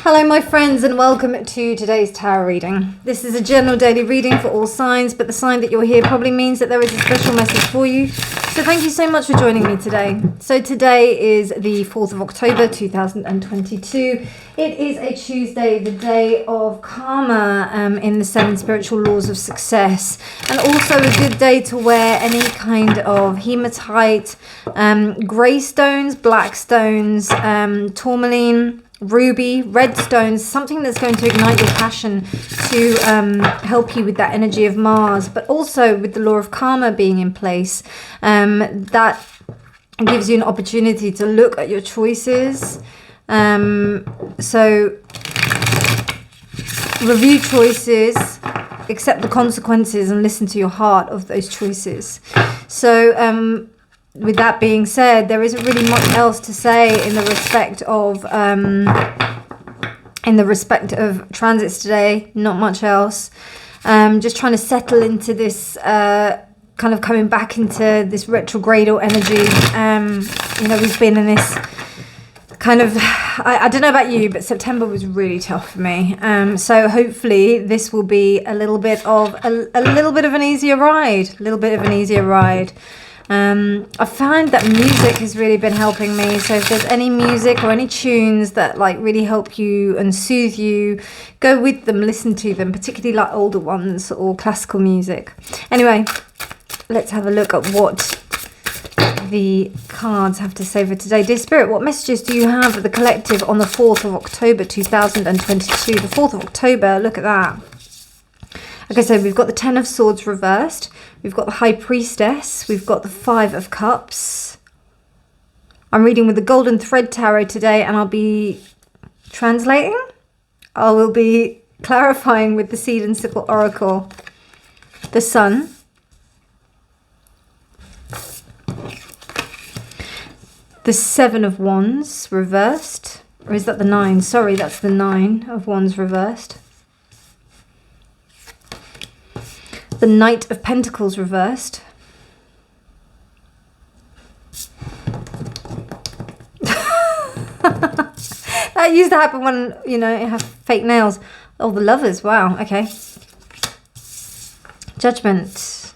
Hello my friends and welcome to today's tarot reading. This is a general daily reading for all signs, but the sign that you're here probably means that there is a special message for you. So thank you so much for joining me today. So today is the 4th of October 2022. It is a Tuesday, the day of karma in the 7 spiritual laws of success, and also a good day to wear any kind of hematite, grey stones, black stones, tourmaline, ruby, red stones, something that's going to ignite your passion to help you with that energy of Mars, but also with the law of karma being in place, that gives you an opportunity to look at your choices. So review choices, accept the consequences, and listen to your heart of those choices. So with that being said, there isn't really much else to say in the respect of transits today. Not much else. Just trying to settle into this kind of coming back into this retrogradal energy. We've been in this kind of, I don't know about you, but September was really tough for me. So hopefully this will be a little bit of an easier ride. I find that music has really been helping me. So if there's any music or any tunes that like really help you and soothe you, go with them, listen to them, particularly like older ones or classical music. Anyway, let's have a look at what the cards have to say for today. Dear Spirit, what messages do you have for the collective on the 4th of October 2022? The 4th of October, look at that. Okay, so we've got the 10 of Swords reversed. We've got the High Priestess. We've got the 5 of Cups. I'm reading with the Golden Thread Tarot today, and I'll be translating. I will be clarifying with the Seed and Sickle Oracle. The Sun. The 7 of Wands reversed. Or is that the 9? Sorry, that's the 9 of Wands reversed. The Knight of Pentacles reversed. That used to happen when, you have fake nails. Oh, the Lovers. Wow. Okay. Judgment.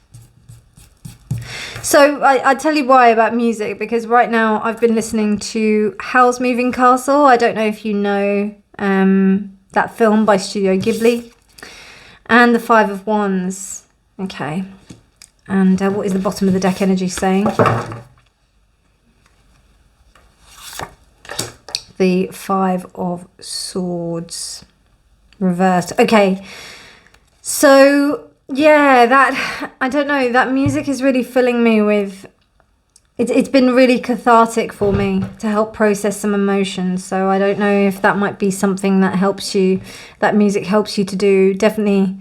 So I tell you why about music, because right now I've been listening to Howl's Moving Castle. I don't know if you know that film by Studio Ghibli. And the 5 of Wands. Okay, and what is the bottom of the deck energy saying? The 5 of Swords reversed. Okay, so yeah, that, I don't know, that music is really filling me with, it's been really cathartic for me to help process some emotions. So I don't know if that might be something that helps you, that music helps you to do. Definitely.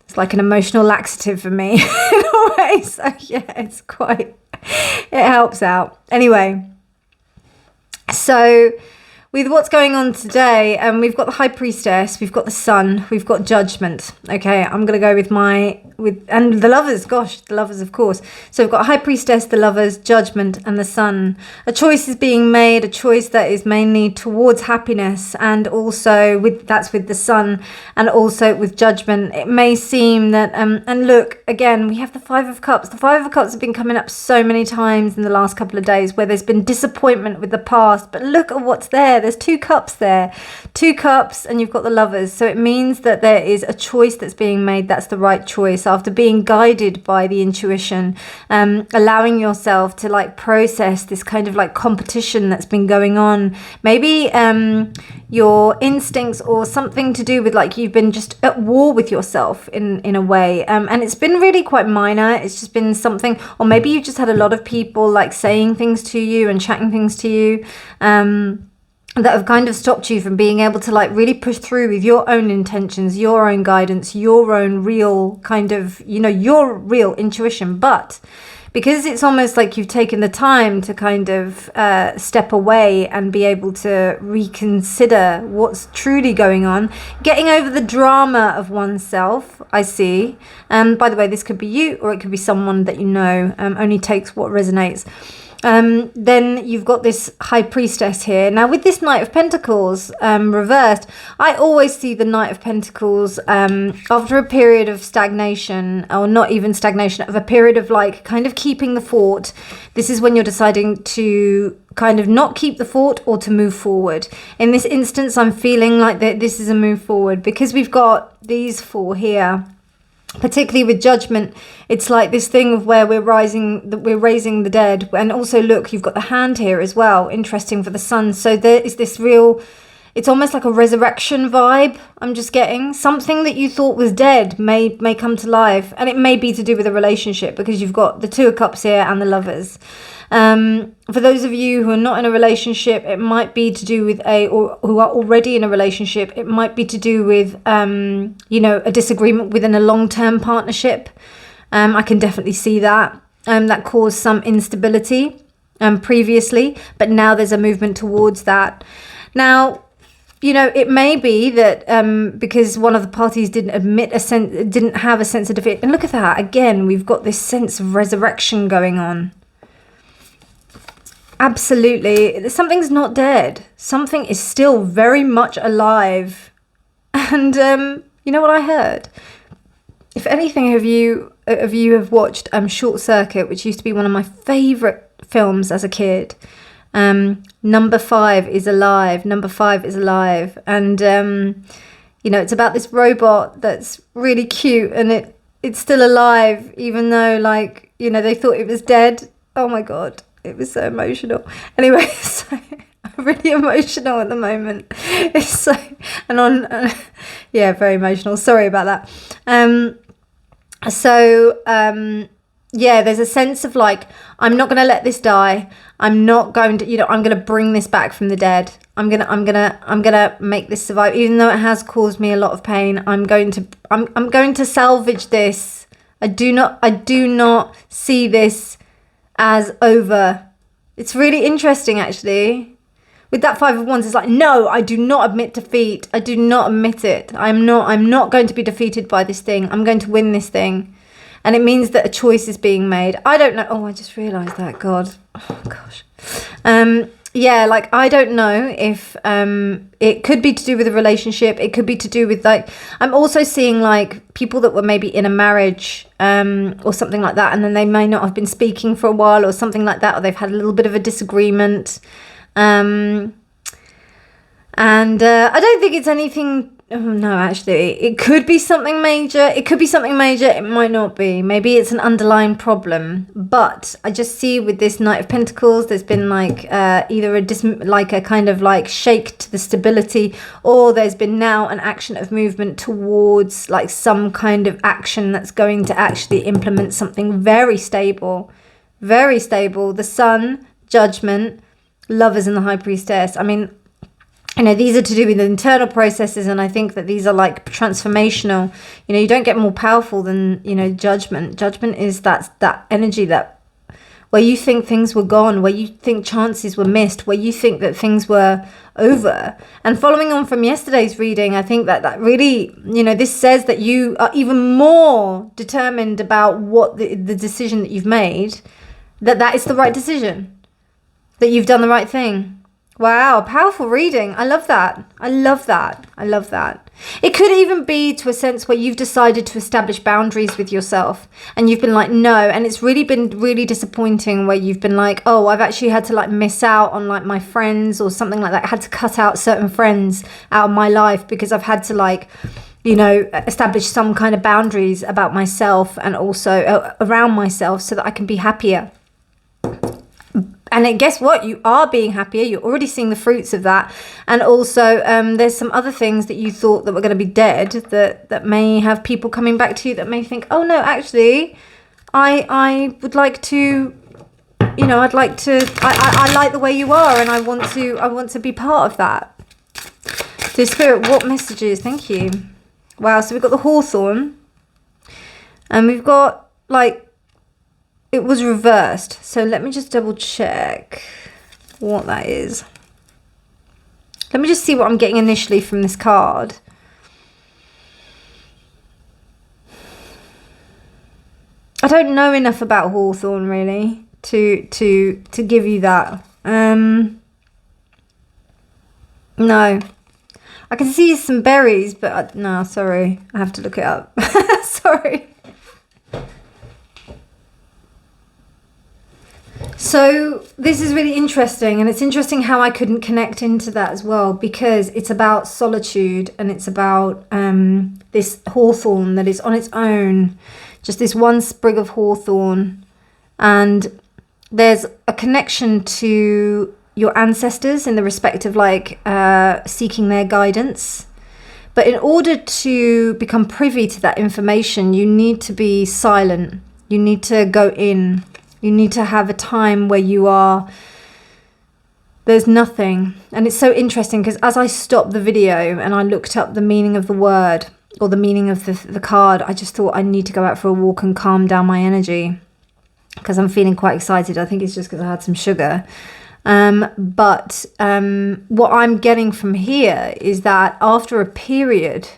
It's like an emotional laxative for me in a way. So yeah, it helps out. Anyway, so with what's going on today, we've got the High Priestess, we've got the Sun, we've got Judgment. Okay, I'm going to go and the Lovers, gosh, the Lovers, of course. So we've got High Priestess, the Lovers, Judgment, and the Sun. A choice is being made, a choice that is mainly towards happiness, and also that's with the Sun, and also with Judgment. It may seem that, and look, again, we have the 5 of Cups. The 5 of Cups have been coming up so many times in the last couple of days where there's been disappointment with the past, but look at what's there. There's 2 cups there. 2 cups, and you've got the Lovers. So it means that there is a choice that's being made. That's the right choice. After being guided by the intuition, allowing yourself to like process this kind of like competition that's been going on. Maybe your instincts, or something to do with like you've been just at war with yourself in a way. And it's been really quite minor. It's just been something, or maybe you've just had a lot of people like saying things to you and chatting things to you. That have kind of stopped you from being able to like really push through with your own intentions, your own guidance, your own real kind of, your real intuition. But because it's almost like you've taken the time to kind of step away and be able to reconsider what's truly going on, getting over the drama of oneself, I see. By the way, this could be you or it could be someone that you know, only takes what resonates. Then you've got this High Priestess here. Now with this Knight of Pentacles reversed, I always see the Knight of Pentacles after a period of stagnation, or not even stagnation, of a period of like kind of keeping the fort. This is when you're deciding to kind of not keep the fort or to move forward. In this instance, I'm feeling like that this is a move forward, because we've got these four here. Particularly with Judgment, it's like this thing of where we're raising the dead. And also look, you've got the hand here as well, interesting for the sun. So there is this real, it's almost like a resurrection vibe I'm just getting. Something that you thought was dead may come to life, and it may be to do with a relationship, because you've got the Two of Cups here and the Lovers. For those of you who are not in a relationship, it might be to do with or who are already in a relationship, it might be to do with, you know, a disagreement within a long-term partnership. I can definitely see that. That caused some instability previously, but now there's a movement towards that. Now, you know, it may be that because one of the parties didn't have a sense of defeat. And look at that. Again, we've got this sense of resurrection going on. Absolutely. Something's not dead. Something is still very much alive. And you know what I heard? If anything of you have watched Short Circuit, which used to be one of my favourite films as a kid. Number 5 is alive. Number 5 is alive. And you know, it's about this robot that's really cute, and it's still alive, even though, like, you know, they thought it was dead. Oh my god. It was so emotional. Anyway, so I'm really emotional at the moment. It's so, and on, yeah, very emotional. Sorry about that. Yeah, there's a sense of like, I'm not going to let this die. I'm not going to, you know, I'm going to bring this back from the dead. I'm going to make this survive, even though it has caused me a lot of pain. I'm going to salvage this. I do not see this as over. It's really interesting, actually. With that 5 of Wands, it's like, no, I do not admit defeat. I do not admit it. I'm not going to be defeated by this thing. I'm going to win this thing. And it means that a choice is being made. I don't know. Oh, I just realised that. God. Oh, gosh. Yeah, like, I don't know if it could be to do with a relationship. It could be to do with, like, I'm also seeing, like, people that were maybe in a marriage or something like that, and then they may not have been speaking for a while or something like that, or they've had a little bit of a disagreement. And I don't think it's anything. Oh, no, actually, it could be something major. It could be something major. It might not be. Maybe it's an underlying problem. But I just see with this Knight of Pentacles, there's been like either a kind of like shake to the stability, or there's been now an action of movement towards like some kind of action that's going to actually implement something very stable. Very stable. The Sun, Judgment, Lovers, and the High Priestess. I mean, you know, these are to do with internal processes, and I think that these are like transformational. You know, you don't get more powerful than, you know, Judgment. Judgment is that energy that where you think things were gone, where you think chances were missed, where you think that things were over. And following on from yesterday's reading, I think that really, you know, this says that you are even more determined about what the decision that you've made, that is the right decision, that you've done the right thing. Wow, powerful reading. I love that. I love that. I love that. It could even be to a sense where you've decided to establish boundaries with yourself, and you've been like, no. And it's really been really disappointing where you've been like, oh, I've actually had to like miss out on like my friends or something like that. I had to cut out certain friends out of my life because I've had to like, you know, establish some kind of boundaries about myself and also around myself so that I can be happier. And guess what? You are being happier. You're already seeing the fruits of that. And also, there's some other things that you thought that were going to be dead that may have people coming back to you that may think, oh, no, actually, I would like to, you know, I like the way you are, and I want to be part of that. So Spirit, what messages? Thank you. Wow, so we've got the Hawthorn, and we've got, like, it was reversed. So let me just double check what that is. Let me just see what I'm getting initially from this card. I don't know enough about Hawthorn, really, to give you that. No. I can see some berries, but no, sorry. I have to look it up. Sorry. So this is really interesting, and it's interesting how I couldn't connect into that as well, because it's about solitude, and it's about this hawthorn that is on its own, just this one sprig of hawthorn, and there's a connection to your ancestors in the respect of like seeking their guidance. But in order to become privy to that information, you need to be silent. You need to go in. You need to have a time where there's nothing. And it's so interesting because as I stopped the video and I looked up the meaning of the word or the meaning of the card, I just thought I need to go out for a walk and calm down my energy because I'm feeling quite excited. I think it's just because I had some sugar. But what I'm getting from here is that after a period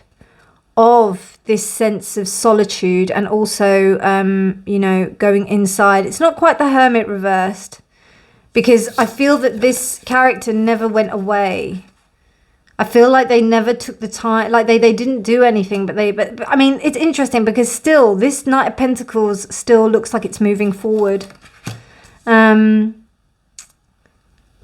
of this sense of solitude and also, you know, going inside, it's not quite the Hermit reversed, because I feel that this character never went away. I feel like they never took the time, like they didn't do anything, but I mean, it's interesting because still this Knight of Pentacles still looks like it's moving forward.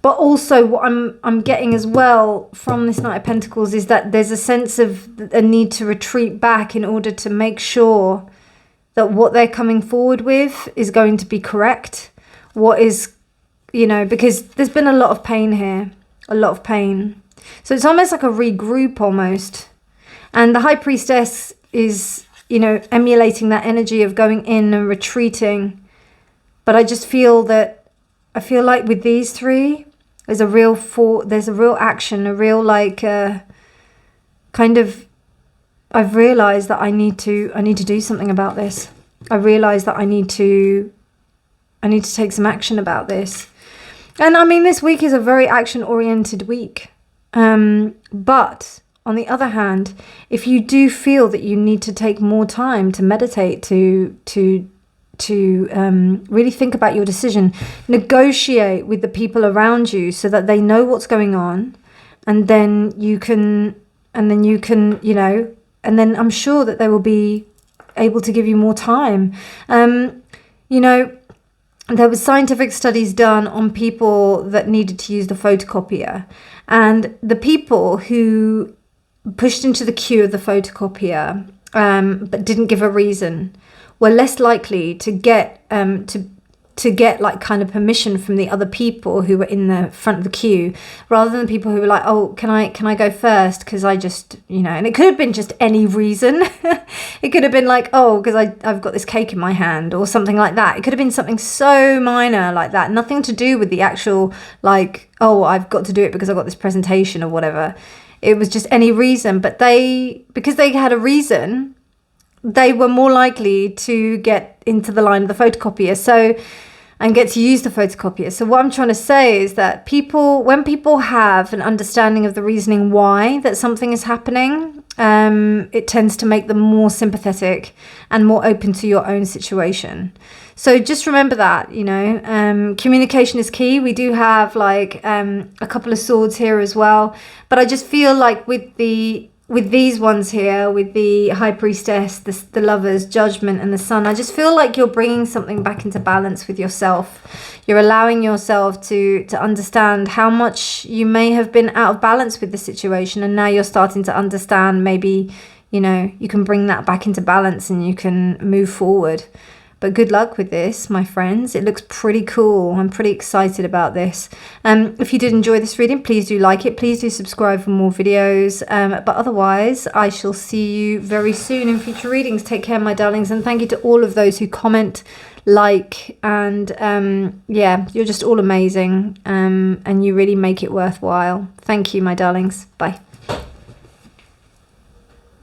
But also what I'm getting as well from this Knight of Pentacles is that there's a sense of a need to retreat back in order to make sure that what they're coming forward with is going to be correct. What is, you know, because there's been a lot of pain here, a lot of pain. So it's almost like a regroup almost. And the High Priestess is, you know, emulating that energy of going in and retreating. But I just feel that, I feel like with these three, there's a real action, a real like kind of, I've realized that I need to do something about this. I realized that I need to take some action about this. And I mean, this week is a very action oriented week. But on the other hand, if you do feel that you need to take more time to meditate, to really think about your decision, negotiate with the people around you so that they know what's going on, and then you can, you know, and then I'm sure that they will be able to give you more time. You know, there was scientific studies done on people that needed to use the photocopier, and the people who pushed into the queue of the photocopier but didn't give a reason were less likely to get to get like kind of permission from the other people who were in the front of the queue, rather than people who were like, oh, can I go first because I just, you know. And it could have been just any reason. It could have been like, oh, because I've got this cake in my hand or something like that. It could have been something so minor like that, nothing to do with the actual like, oh, I've got to do it because I've got this presentation or whatever. It was just any reason, but because they had a reason, they were more likely to get into the line of the photocopier and get to use the photocopier. So what I'm trying to say is that when people have an understanding of the reasoning why that something is happening, it tends to make them more sympathetic and more open to your own situation. So just remember that, you know, communication is key. We do have like a couple of swords here as well, but I just feel like with these ones here, with the High Priestess, the Lovers, Judgment, and the Sun, I just feel like you're bringing something back into balance with yourself. You're allowing yourself to understand how much you may have been out of balance with the situation, and now you're starting to understand maybe, you know, you can bring that back into balance and you can move forward. But good luck with this, my friends. It looks pretty cool. I'm pretty excited about this. If you did enjoy this reading, please do like it. Please do subscribe for more videos. But otherwise, I shall see you very soon in future readings. Take care, my darlings. And thank you to all of those who comment, like, and yeah, you're just all amazing. And you really make it worthwhile. Thank you, my darlings. Bye.